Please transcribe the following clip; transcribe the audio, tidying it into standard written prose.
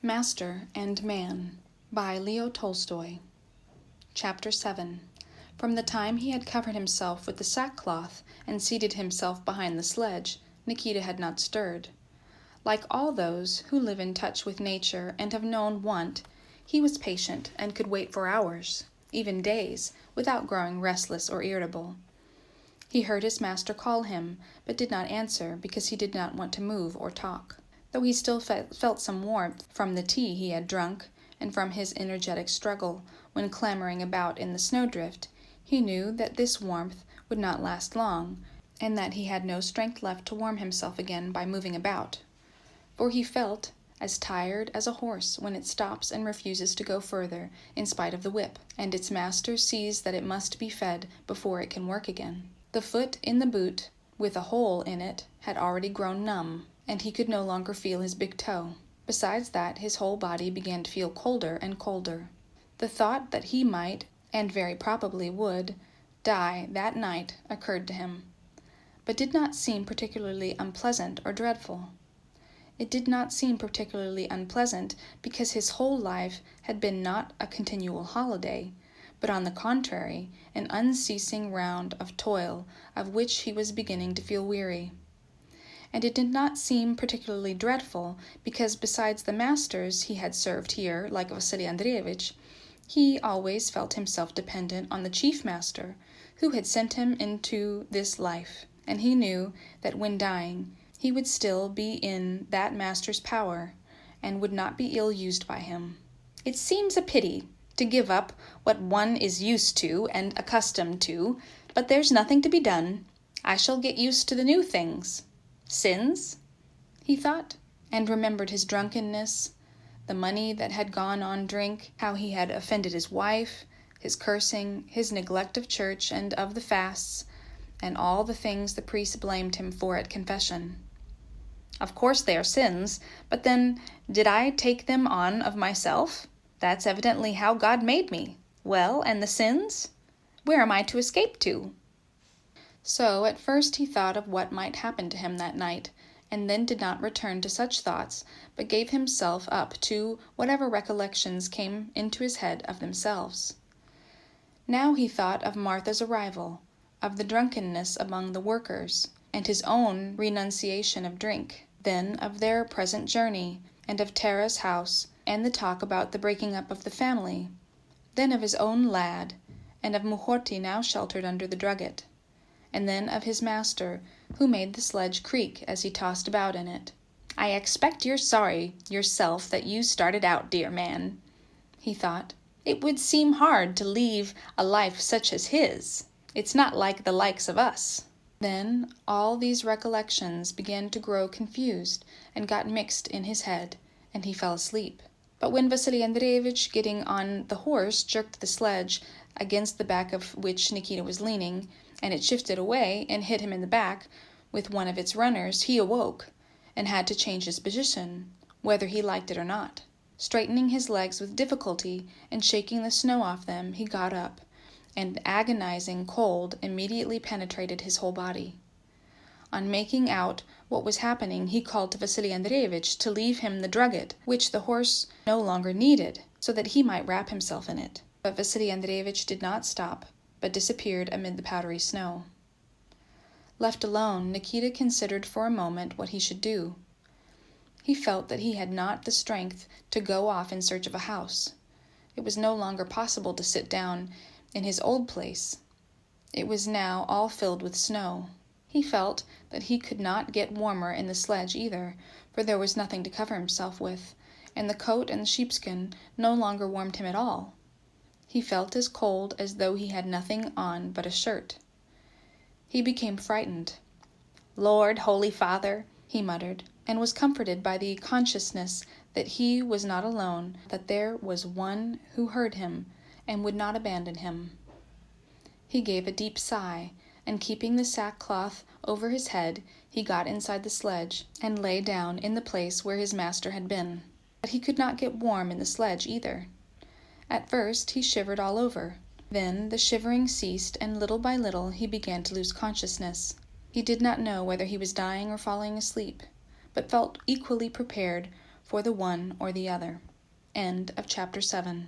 Master and Man by Leo Tolstoy. Chapter 7. From the time he had covered himself with the sackcloth and seated himself behind the sledge, Nikita had not stirred. Like all those who live in touch with nature and have known want, he was patient and could wait for hours, even days, without growing restless or irritable. He heard his master call him, but did not answer because he did not want to move or talk. Though he still felt some warmth from the tea he had drunk and from his energetic struggle when clambering about in the snowdrift, he knew that this warmth would not last long, and that he had no strength left to warm himself again by moving about. For he felt as tired as a horse when it stops and refuses to go further in spite of the whip, and its master sees that it must be fed before it can work again. The foot in the boot, with a hole in it, had already grown numb, and he could no longer feel his big toe. Besides that, his whole body began to feel colder and colder. The thought that he might, and very probably would, die that night occurred to him, but did not seem particularly unpleasant or dreadful. It did not seem particularly unpleasant because his whole life had been not a continual holiday, but on the contrary, an unceasing round of toil of which he was beginning to feel weary. And it did not seem particularly dreadful because besides the masters he had served here, like Vasily Andreevich, he always felt himself dependent on the chief master, who had sent him into this life, and he knew that when dying he would still be in that master's power, and would not be ill-used by him. It seems a pity to give up what one is used to and accustomed to, but there's nothing to be done. I shall get used to the new things. Sins? He thought, and remembered his drunkenness, the money that had gone on drink, how he had offended his wife, his cursing, his neglect of church and of the fasts, and all the things the priest blamed him for at confession. Of course they are sins, but then, did I take them on of myself? That's evidently how God made me. Well, and the sins? Where am I to escape to? So at first he thought of what might happen to him that night, and then did not return to such thoughts, but gave himself up to whatever recollections came into his head of themselves. Now he thought of Martha's arrival, of the drunkenness among the workers, and his own renunciation of drink, then of their present journey, and of Tara's house, and the talk about the breaking up of the family, then of his own lad, and of Muhorti now sheltered under the drugget, and then of his master, who made the sledge creak as he tossed about in it. I expect you're sorry yourself that you started out, dear man, he thought. It would seem hard to leave a life such as his. It's not like the likes of us. Then all these recollections began to grow confused and got mixed in his head, and he fell asleep. But when Vasily Andreevich, getting on the horse, jerked the sledge against the back of which Nikita was leaning, and it shifted away and hit him in the back with one of its runners, he awoke and had to change his position, whether he liked it or not. Straightening his legs with difficulty and shaking the snow off them, he got up, and agonizing cold immediately penetrated his whole body. On making out what was happening, he called to Vasily Andreevich to leave him the drugget, which the horse no longer needed, so that he might wrap himself in it. But Vasily Andreevich did not stop, but disappeared amid the powdery snow. Left alone, Nikita considered for a moment what he should do. He felt that he had not the strength to go off in search of a house. It was no longer possible to sit down in his old place. It was now all filled with snow. He felt that he could not get warmer in the sledge either, for there was nothing to cover himself with, and the coat and the sheepskin no longer warmed him at all. He felt as cold as though he had nothing on but a shirt. He became frightened. Lord, Holy Father, he muttered, and was comforted by the consciousness that he was not alone, that there was one who heard him and would not abandon him. He gave a deep sigh, and keeping the sackcloth over his head, he got inside the sledge and lay down in the place where his master had been. But he could not get warm in the sledge either. At first he shivered all over. Then the shivering ceased, and little by little he began to lose consciousness. He did not know whether he was dying or falling asleep, but felt equally prepared for the one or the other. End of chapter 7.